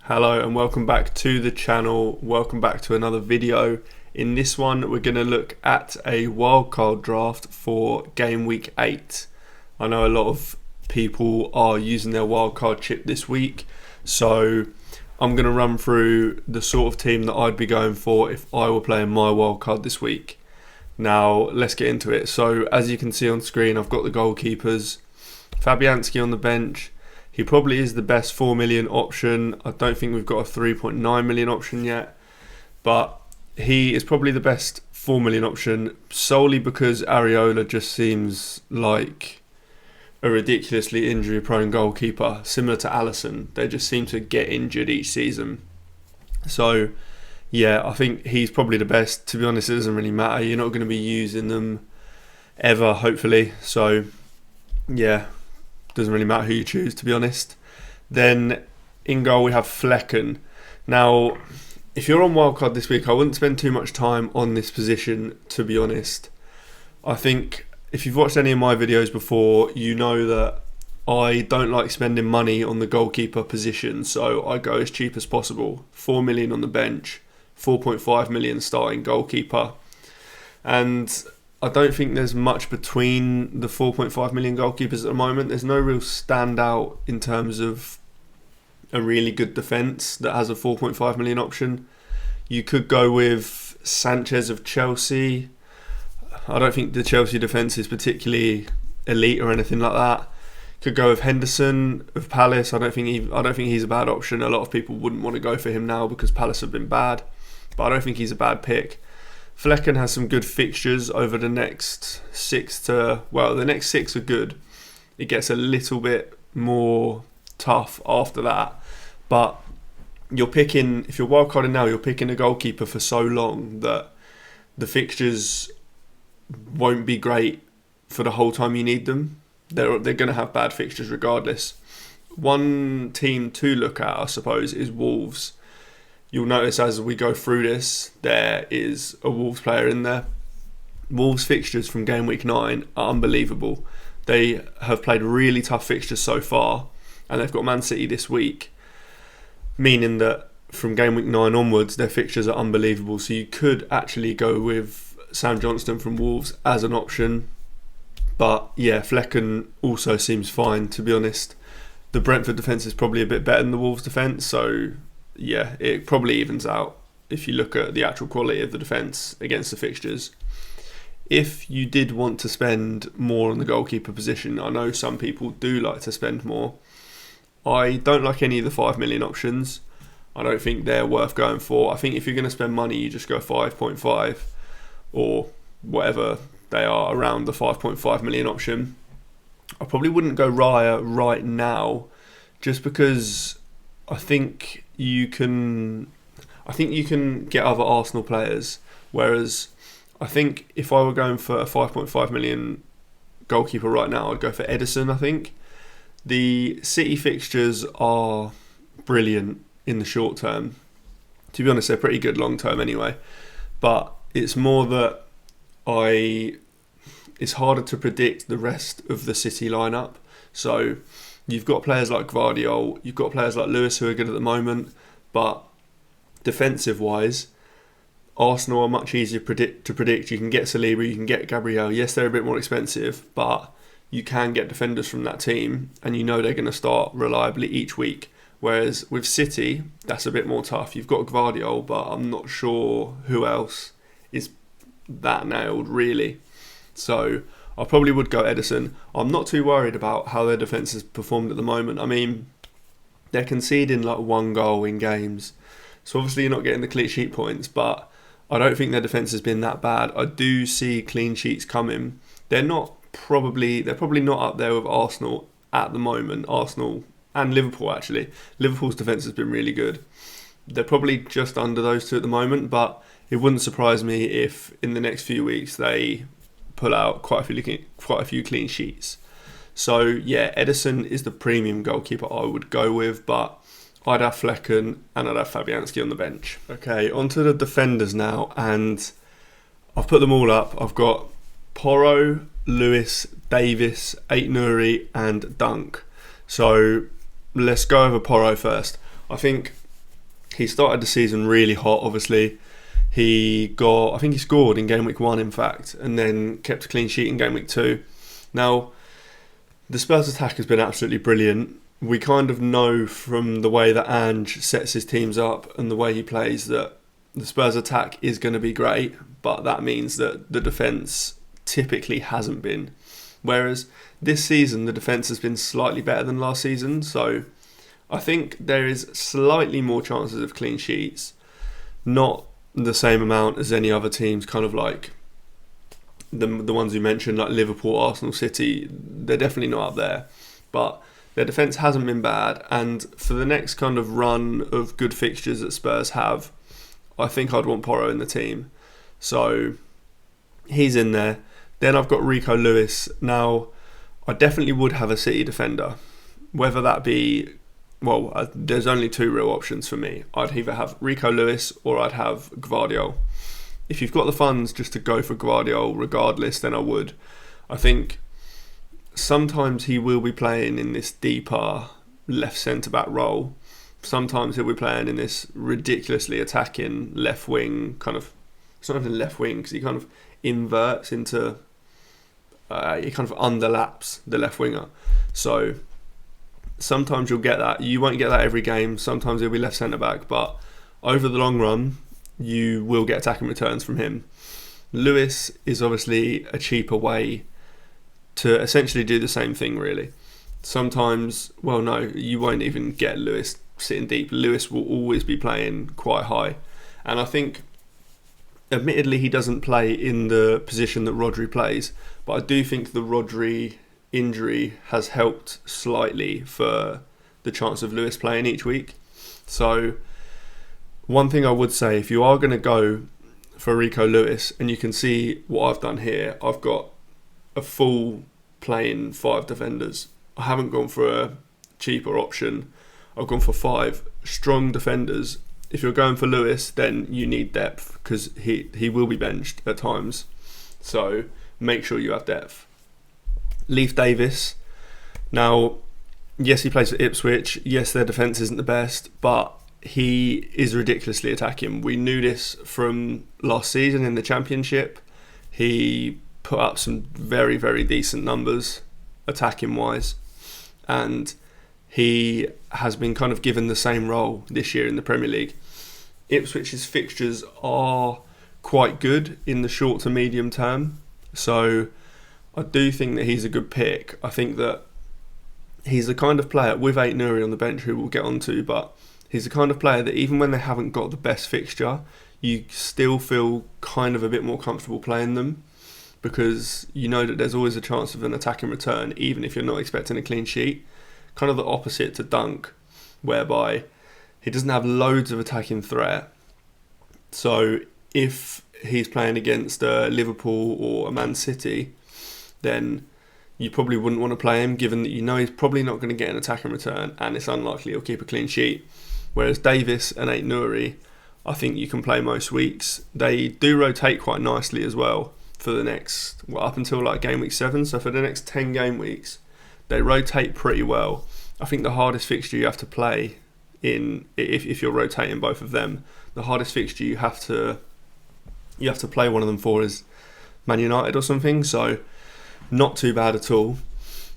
Hello and welcome back to the channel. Welcome back to another video. In this one we're going to look at a wildcard draft for game week 8. I know a lot of people are using their wildcard chip this week, so I'm going to run through the sort of team that I'd be going for if I were playing my wildcard this week. Now let's get into it. So as you can see on screen, I've got the goalkeepers. Fabianski on the bench. He probably is the best 4 million option. I don't think we've got a 3.9 million option yet, but he is probably the best 4 million option solely because Areola just seems like a ridiculously injury prone goalkeeper, similar to Alisson. They just seem to get injured each season. So yeah, I think he's probably the best. To be honest, it doesn't really matter. You're not going to be using them ever, hopefully. So yeah, doesn't really matter who you choose, to be honest. Then in goal we have Flecken. Now, if you're on wildcard this week, I wouldn't spend too much time on this position, to be honest. I think if you've watched any of my videos before, you know that I don't like spending money on the goalkeeper position, so I go as cheap as possible. 4 million on the bench, 4.5 million starting goalkeeper. And I don't think there's much between the 4.5 million goalkeepers at the moment. There's no real standout in terms of a really good defence that has a 4.5 million option. You could go with Sanchez of Chelsea. I don't think the Chelsea defence is particularly elite or anything like that. Could go with Henderson of Palace. I don't think he's a bad option. A lot of people wouldn't want to go for him now because Palace have been bad, but I don't think he's a bad pick. Flecken has some good fixtures over the next the next 6 are good. It gets a little bit more tough after that. But if you're wildcarding now, you're picking a goalkeeper for so long that the fixtures won't be great for the whole time you need them. They're going to have bad fixtures regardless. One team to look at, I suppose, is Wolves. You'll notice as we go through this, there is a Wolves player in there. Wolves fixtures from game week 9 are unbelievable. They have played really tough fixtures so far, and they've got Man City this week, meaning that from game week 9 onwards, their fixtures are unbelievable. So you could actually go with Sam Johnston from Wolves as an option. But yeah, Flecken also seems fine, to be honest. The Brentford defence is probably a bit better than the Wolves defence, so yeah, it probably evens out if you look at the actual quality of the defence against the fixtures. If you did want to spend more on the goalkeeper position, I know some people do like to spend more. I don't like any of the 5 million options. I don't think they're worth going for. I think if you're going to spend money, you just go 5.5 or whatever they are around the 5.5 million option. I probably wouldn't go Raya right now, just because I think you can get other Arsenal players, whereas I think if I were going for a 5.5 million goalkeeper right now, I'd go for Ederson. I think the City fixtures are brilliant in the short term. To be honest, they're pretty good long term anyway, but it's more that it's harder to predict the rest of the City lineup. So you've got players like Gvardiol, you've got players like Lewis who are good at the moment, but defensive-wise, Arsenal are much easier to predict. You can get Saliba, you can get Gabriel. Yes, they're a bit more expensive, but you can get defenders from that team, and you know they're going to start reliably each week. Whereas with City, that's a bit more tough. You've got Gvardiol, but I'm not sure who else is that nailed, really. So I probably would go Ederson. I'm not too worried about how their defence has performed at the moment. I mean, they're conceding like 1 goal in games. So obviously you're not getting the clean sheet points, but I don't think their defence has been that bad. I do see clean sheets coming. They're probably not up there with Arsenal at the moment. Arsenal and Liverpool, actually. Liverpool's defence has been really good. They're probably just under those two at the moment, but it wouldn't surprise me if in the next few weeks they pull out quite a few clean sheets. So yeah, Ederson is the premium goalkeeper I would go with, but I'd have Flecken and I'd have Fabianski on the bench. Okay, onto the defenders now, and I've put them all up. I've got Porro, Lewis, Davis, Ait-Nouri and Dunk. So let's go over Porro first. I think He started the season really hot, obviously. I think he scored in game week 1, in fact, and then kept a clean sheet in game week 2. Now, the Spurs attack has been absolutely brilliant. We kind of know from the way that Ange sets his teams up and the way he plays that the Spurs attack is going to be great, but that means that the defence typically hasn't been. Whereas this season, the defence has been slightly better than last season, so I think there is slightly more chances of clean sheets. Not the same amount as any other teams, kind of like the ones you mentioned, like Liverpool, Arsenal, City. They're definitely not up there, but their defence hasn't been bad, and for the next kind of run of good fixtures that Spurs have, I think I'd want Porro in the team. So he's in there. Then I've got Rico Lewis. Now, I definitely would have a City defender. Whether that be, there's only 2 real options for me. I'd either have Rico Lewis or I'd have Gvardiol. If you've got the funds just to go for Gvardiol regardless, then I would. I think sometimes he will be playing in this deeper left centre-back role. Sometimes he'll be playing in this ridiculously attacking left wing kind of. It's not even left wing because he kind of inverts into. He kind of underlaps the left winger. So sometimes you'll get that. You won't get that every game. Sometimes he'll be left centre-back, but over the long run, you will get attacking returns from him. Lewis is obviously a cheaper way to essentially do the same thing, really. Sometimes, you won't even get Lewis sitting deep. Lewis will always be playing quite high. And I think, admittedly, he doesn't play in the position that Rodri plays, but I do think the Rodri injury has helped slightly for the chance of Lewis playing each week. So one thing I would say, if you are going to go for Rico Lewis, and you can see what I've done here, I've got a full playing 5 defenders. I haven't gone for a cheaper option. I've gone for 5 strong defenders. If you're going for Lewis, then you need depth because he will be benched at times. So make sure you have depth. Leif Davis. Now, yes, he plays for Ipswich. Yes, their defence isn't the best, but he is ridiculously attacking. We knew this from last season in the Championship. He put up some very, very decent numbers attacking wise, and he has been kind of given the same role this year in the Premier League. Ipswich's fixtures are quite good in the short to medium term, so I do think that he's a good pick. I think that he's the kind of player, with Ait-Nouri on the bench, who we'll get onto, but he's the kind of player that even when they haven't got the best fixture, you still feel kind of a bit more comfortable playing them, because you know that there's always a chance of an attacking return, even if you're not expecting a clean sheet. Kind of the opposite to Dunk, whereby he doesn't have loads of attacking threat. So if he's playing against Liverpool or a Man City, then you probably wouldn't want to play him, given that you know he's probably not going to get an attacking return and it's unlikely he'll keep a clean sheet. Whereas Davis and Ait-Nouri, I think you can play most weeks. They do rotate quite nicely as well for the next, up until like game week 7. So for the next 10 game weeks, they rotate pretty well. I think the hardest fixture you have to play in, if you're rotating both of them, the hardest fixture you have to play one of them for is Man United or something. So not too bad at all.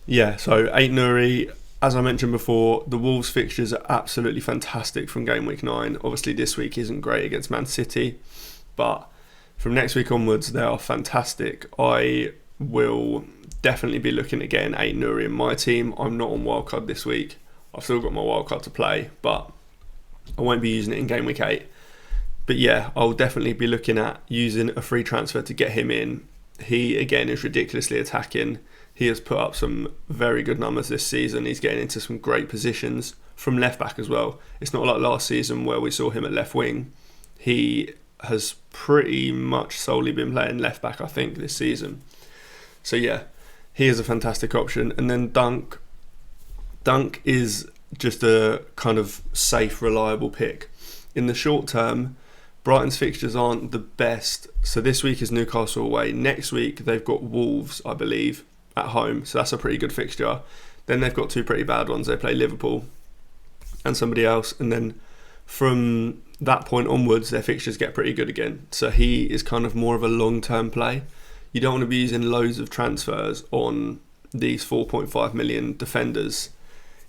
Yeah, so Ait-Nouri, as I mentioned before, the Wolves fixtures are absolutely fantastic from game week 9. Obviously this week isn't great against Man City, but from next week onwards they are fantastic. I will definitely be looking at getting Ait-Nouri in my team. I'm not on wildcard this week. I've still got my wildcard to play, but I won't be using it in game week 8. But yeah, I'll definitely be looking at using a free transfer to get him in. He, again, is ridiculously attacking. He has put up some very good numbers this season. He's getting into some great positions from left back as well. It's not like last season where we saw him at left wing. He has pretty much solely been playing left back, I think, this season. So yeah, he is a fantastic option. And then Dunk is just a kind of safe, reliable pick. In the short term, Brighton's fixtures aren't the best. So this week is Newcastle away. Next week they've got Wolves, I believe, at home. So that's a pretty good fixture. Then they've got 2 pretty bad ones. They play Liverpool and somebody else. And then from that point onwards, their fixtures get pretty good again. So he is kind of more of a long-term play. You don't want to be using loads of transfers on these 4.5 million defenders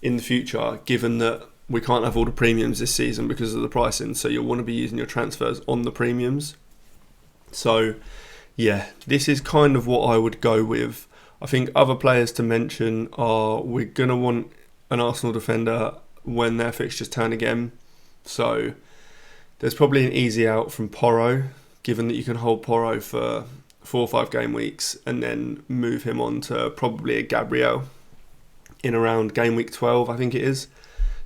in the future, given that we can't have all the premiums this season because of the pricing. So you'll want to be using your transfers on the premiums. So yeah, this is kind of what I would go with. I think other players to mention are, we're going to want an Arsenal defender when their fixtures turn again. So there's probably an easy out from Porro, given that you can hold Porro for 4 or 5 game weeks and then move him on to probably a Gabriel in around game week 12, I think it is.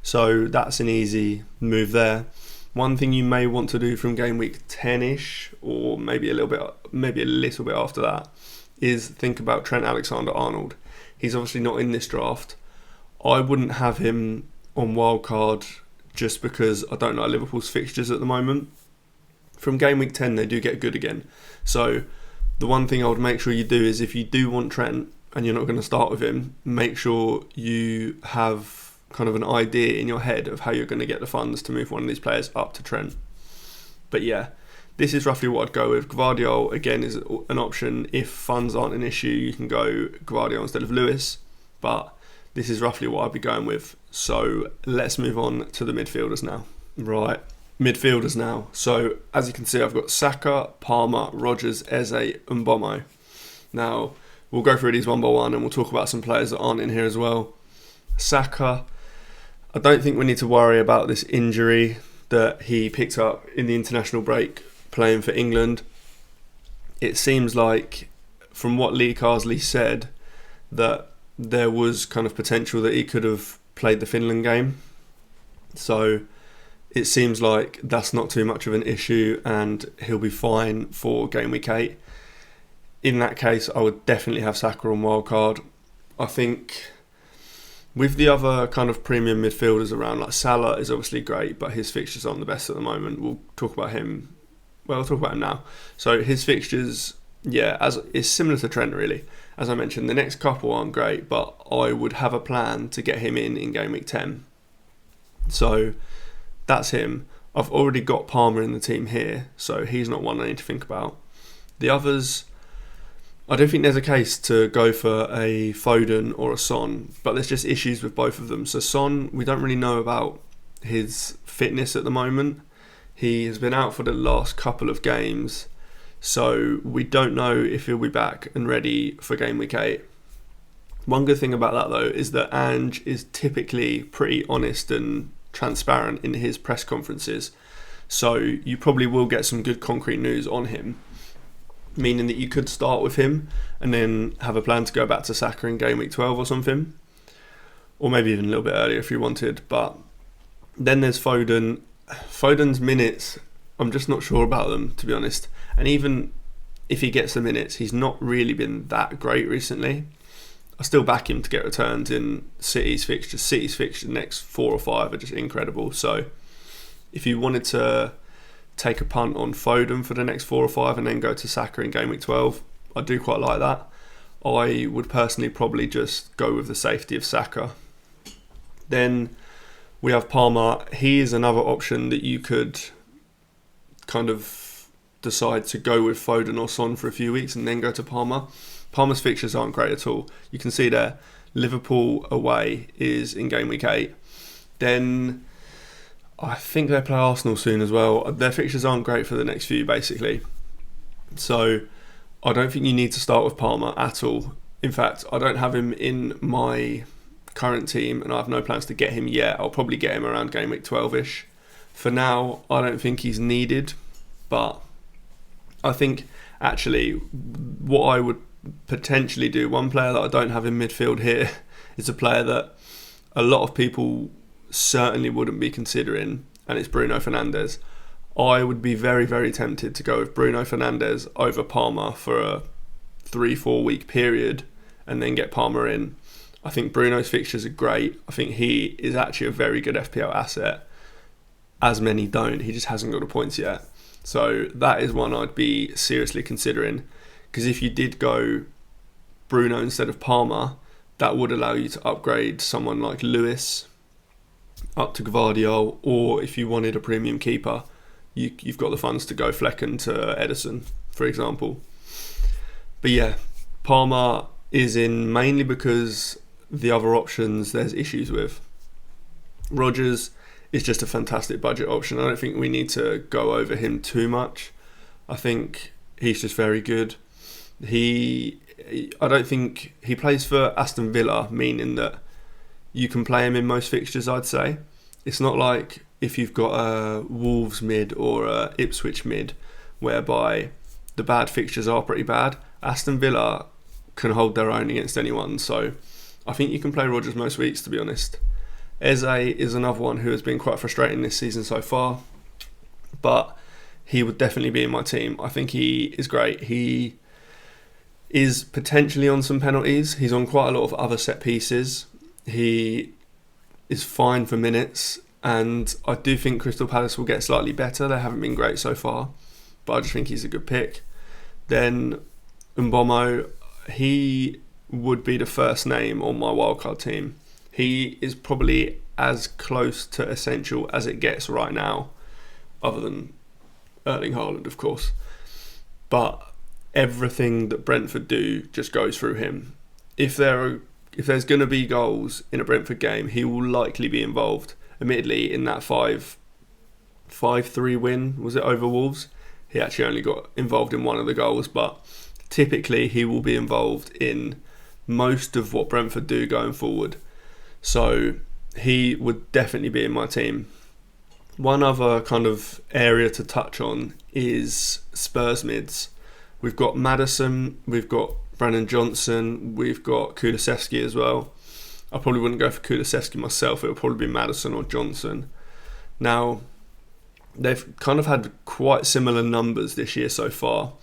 So that's an easy move there. One thing you may want to do from game week 10ish, or maybe a little bit after that, is think about Trent Alexander-Arnold. He's obviously not in this draft. I wouldn't have him on wildcard just because I don't know Liverpool's fixtures at the moment. From game week 10, they do get good again. So the one thing I would make sure you do is, if you do want Trent and you're not going to start with him, make sure you have kind of an idea in your head of how you're going to get the funds to move one of these players up to Trent. But yeah, this is roughly what I'd go with. Gvardiol, again, is an option. If funds aren't an issue, you can go Gvardiol instead of Lewis. But this is roughly what I'd be going with. So let's move on to the midfielders now. Right, midfielders now. So as you can see, I've got Saka, Palmer, Rodgers, Eze, and Bomo. Now, we'll go through these one by one and we'll talk about some players that aren't in here as well. Saka, I don't think we need to worry about this injury that he picked up in the international break playing for England. It seems like, from what Lee Carsley said, that there was kind of potential that he could have played the Finland game. So it seems like that's not too much of an issue and he'll be fine for game week 8. In that case, I would definitely have Saka on wildcard. I think with the other kind of premium midfielders around, like Salah is obviously great, but his fixtures aren't the best at the moment. We'll talk about him. Well, I'll talk about him now. So his fixtures, yeah, is similar to Trent really. As I mentioned, the next couple aren't great, but I would have a plan to get him in game week 10. So that's him. I've already got Palmer in the team here, so he's not one I need to think about. The others, I don't think there's a case to go for a Foden or a Son, but there's just issues with both of them. So Son, we don't really know about his fitness at the moment. He has been out for the last couple of games, so we don't know if he'll be back and ready for game week 8. One good thing about that though is that Ange is typically pretty honest and transparent in his press conferences, so you probably will get some good concrete news on him, meaning that you could start with him and then have a plan to go back to Saka in game week 12 or something, or maybe even a little bit earlier if you wanted. But then there's Foden. Foden's minutes, I'm just not sure about them, to be honest. And even if he gets the minutes, he's not really been that great recently. I still back him to get returns in City's fixtures. City's fixtures next 4 or 5 are just incredible. So if you wanted to take a punt on Foden for the next 4 or 5 and then go to Saka in game week 12, I do quite like that. I would personally probably just go with the safety of Saka. Then we have Palmer. He is another option that you could kind of decide to go with Foden or Son for a few weeks and then go to Palmer. Palmer's fixtures aren't great at all. You can see there, Liverpool away is in game week 8. Then I think they play Arsenal soon as well. Their fixtures aren't great for the next few, basically. So I don't think you need to start with Palmer at all. In fact, I don't have him in my current team and I have no plans to get him yet. I'll probably get him around game week 12ish. For now, I don't think he's needed, but I think actually what I would potentially do, one player that I don't have in midfield here is a player that a lot of people certainly wouldn't be considering, and it's Bruno Fernandes. I would be very, very tempted to go with Bruno Fernandes over Palmer for a 3-4 week period and then get Palmer in. I think Bruno's fixtures are great. I think he is actually a very good FPL asset, as many don't. He just hasn't got the points yet. So that is one I'd be seriously considering, because if you did go Bruno instead of Palmer, that would allow you to upgrade someone like Lewis up to Gvardiol, or if you wanted a premium keeper, you've got the funds to go Flecken to Ederson, for example. But yeah, Palmer is in mainly because the other options there's issues with. Rodgers is just a fantastic budget option. I don't think we need to go over him too much. I think he's just very good. I don't think he plays for Aston Villa, meaning that you can play him in most fixtures, I'd say. It's not like if you've got a Wolves mid or a Ipswich mid, whereby the bad fixtures are pretty bad. Aston Villa can hold their own against anyone, so I think you can play Rodgers most weeks, to be honest. Eze is another one who has been quite frustrating this season so far, but he would definitely be in my team. I think he is great. He is potentially on some penalties. He's on quite a lot of other set pieces. He is fine for minutes, and I do think Crystal Palace will get slightly better. They haven't been great so far, but I just think he's a good pick. Then Mbomo, he would be the first name on my wildcard team. He is probably as close to essential as it gets right now, other than Erling Haaland, of course. But everything that Brentford do just goes through him. If there's going to be goals in a Brentford game, he will likely be involved. Admittedly, in that 5-3 win, was it over Wolves? He actually only got involved in one of the goals, but typically he will be involved in most of what Brentford do going forward. So he would definitely be in my team. One other kind of area to touch on is Spurs mids. We've got Maddison, we've got Brandon Johnson, we've got Kulusevski as well. I probably wouldn't go for Kulusevski myself, it would probably be Maddison or Johnson. Now, they've kind of had quite similar numbers this year so far.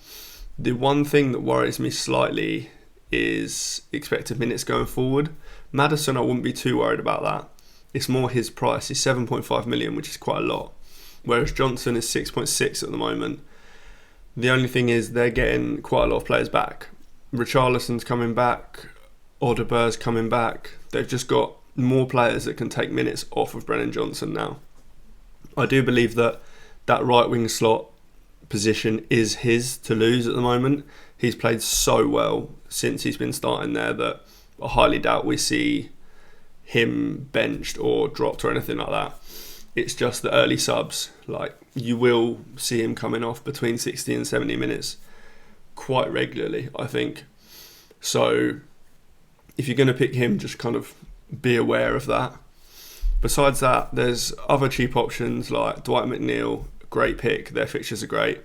The one thing that worries me slightly is expected minutes going forward. Maddison, I wouldn't be too worried about that. It's more his price. He's 7.5 million, which is quite a lot. Whereas Johnson is 6.6 at the moment. The only thing is they're getting quite a lot of players back. Richarlison's coming back. Odegaard's coming back. They've just got more players that can take minutes off of Brennan Johnson now. I do believe that right wing slot position is his to lose at the moment. He's played so well since he's been starting there that I highly doubt we see him benched or dropped or anything like that. It's just the early subs. Like, you will see him coming off between 60 and 70 minutes quite regularly, I think. So if you're going to pick him, just kind of be aware of that. Besides that, there's other cheap options like Dwight McNeil, great pick. Their fixtures are great.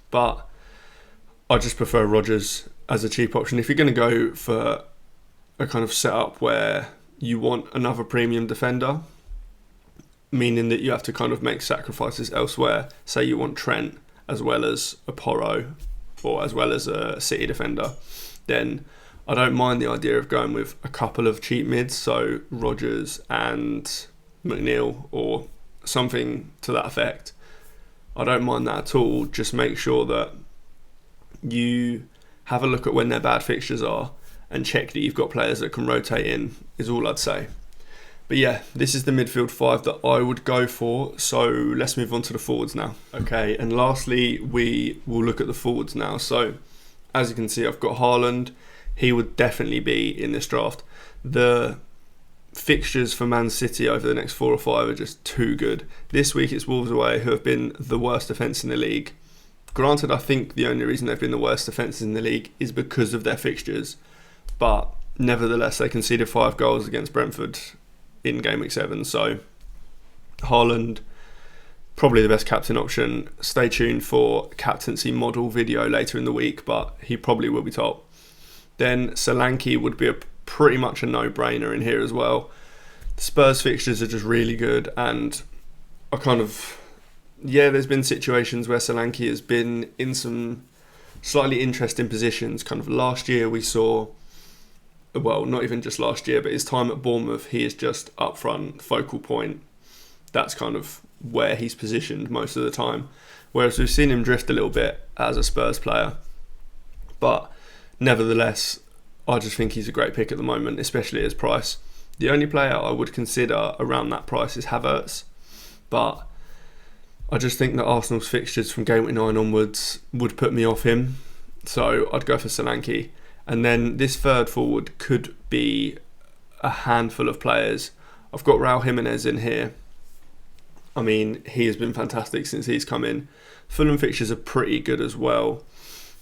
But I just prefer Rodgers as a cheap option. If you're going to go for a kind of setup where you want another premium defender, meaning that you have to kind of make sacrifices elsewhere, say you want Trent as well as a Porro or as well as a City defender, then I don't mind the idea of going with a couple of cheap mids, so Rodgers and McNeil or something to that effect. I don't mind that at all. Just make sure that you have a look at when their bad fixtures are and check that you've got players that can rotate in, is all I'd say. But yeah, this is the midfield five that I would go for. So let's move on to the forwards now. Okay, and lastly, we will look at the forwards now. So as you can see, I've got Haaland. He would definitely be in this draft. The fixtures for Man City over the next 4 or 5 are just too good. This week it's Wolves away, who have been the worst defence in the league. Granted, I think the only reason they've been the worst defences in the league is because of their fixtures. But nevertheless, they conceded 5 goals against Brentford in Game Week 7. So Haaland, probably the best captain option. Stay tuned for captaincy model video later in the week, but he probably will be top. Then Solanke would be pretty much a no-brainer in here as well. The Spurs fixtures are just really good, and I kind of... Yeah, there's been situations where Solanke has been in some slightly interesting positions. Kind of last year we saw... Well, not even just last year, but his time at Bournemouth, he is just up front, focal point. That's kind of where he's positioned most of the time. Whereas we've seen him drift a little bit as a Spurs player. But nevertheless, I just think he's a great pick at the moment, especially at his price. The only player I would consider around that price is Havertz, but I just think that Arsenal's fixtures from game week 9 onwards would put me off him, so I'd go for Solanke. And then this third forward could be a handful of players. I've got Raul Jimenez in here. I mean, he has been fantastic since he's come in. Fulham fixtures are pretty good as well,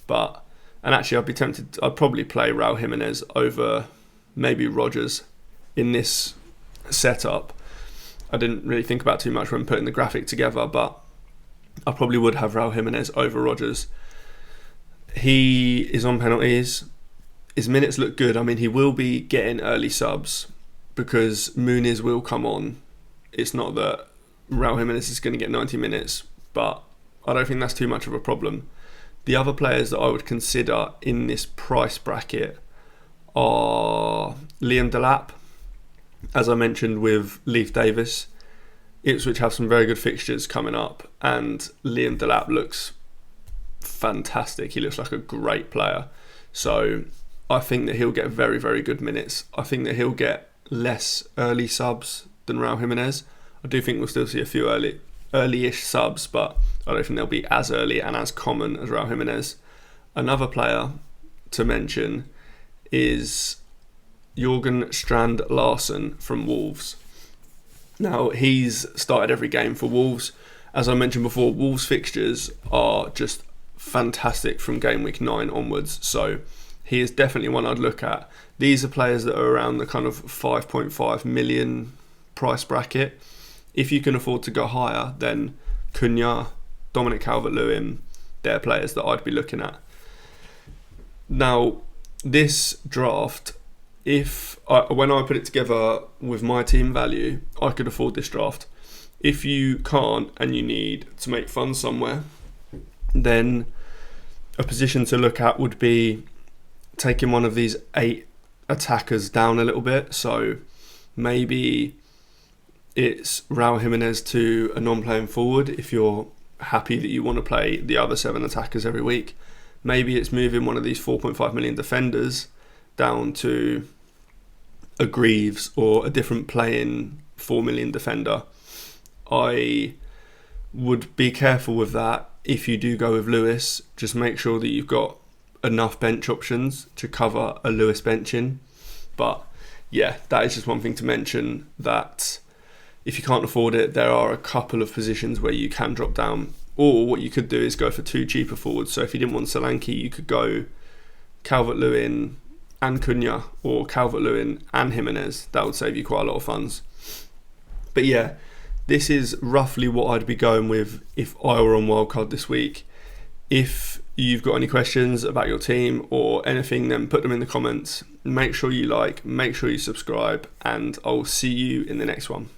and actually I'd probably play Raul Jimenez over maybe Rodgers in this setup. I didn't really think about too much when putting the graphic together, but I probably would have Raul Jimenez over Rodgers. He is on penalties. His minutes look good. I mean, he will be getting early subs because Muniz will come on. It's not that Raul Jimenez is going to get 90 minutes, but I don't think that's too much of a problem. The other players that I would consider in this price bracket are Liam Delap. As I mentioned with Leif Davis, Ipswich have some very good fixtures coming up, and Liam Delap looks fantastic. He looks like a great player. So I think that he'll get very, very good minutes. I think that he'll get less early subs than Raul Jimenez. I do think we'll still see a few early-ish subs, but I don't think they'll be as early and as common as Raul Jimenez. Another player to mention is Jorgen Strand Larsen from Wolves. Now, he's started every game for Wolves. As I mentioned before, Wolves fixtures are just fantastic from game week 9 onwards, so he is definitely one I'd look at. These are players that are around the kind of 5.5 million price bracket. If you can afford to go higher, then Cunha, Dominic Calvert-Lewin, they're players that I'd be looking at. Now, this draft, when I put it together with my team value, I could afford this draft. If you can't and you need to make funds somewhere, then a position to look at would be taking one of these 8 attackers down a little bit. So maybe it's Raul Jimenez to a non-playing forward if you're happy that you want to play the other 7 attackers every week. Maybe it's moving one of these 4.5 million defenders down to a Greaves or a different playing 4 million defender. I would be careful with that. If you do go with Lewis, just make sure that you've got enough bench options to cover a Lewis benching. But yeah, that is just one thing to mention, that if you can't afford it, there are a couple of positions where you can drop down. Or what you could do is go for 2 cheaper forwards. So if you didn't want Solanke, you could go Calvert-Lewin and Cunha, or Calvert-Lewin and Jimenez. That would save you quite a lot of funds. But yeah, this is roughly what I'd be going with if I were on Wildcard this week. If you've got any questions about your team or anything, then put them in the comments. Make sure you like, make sure you subscribe, and I'll see you in the next one.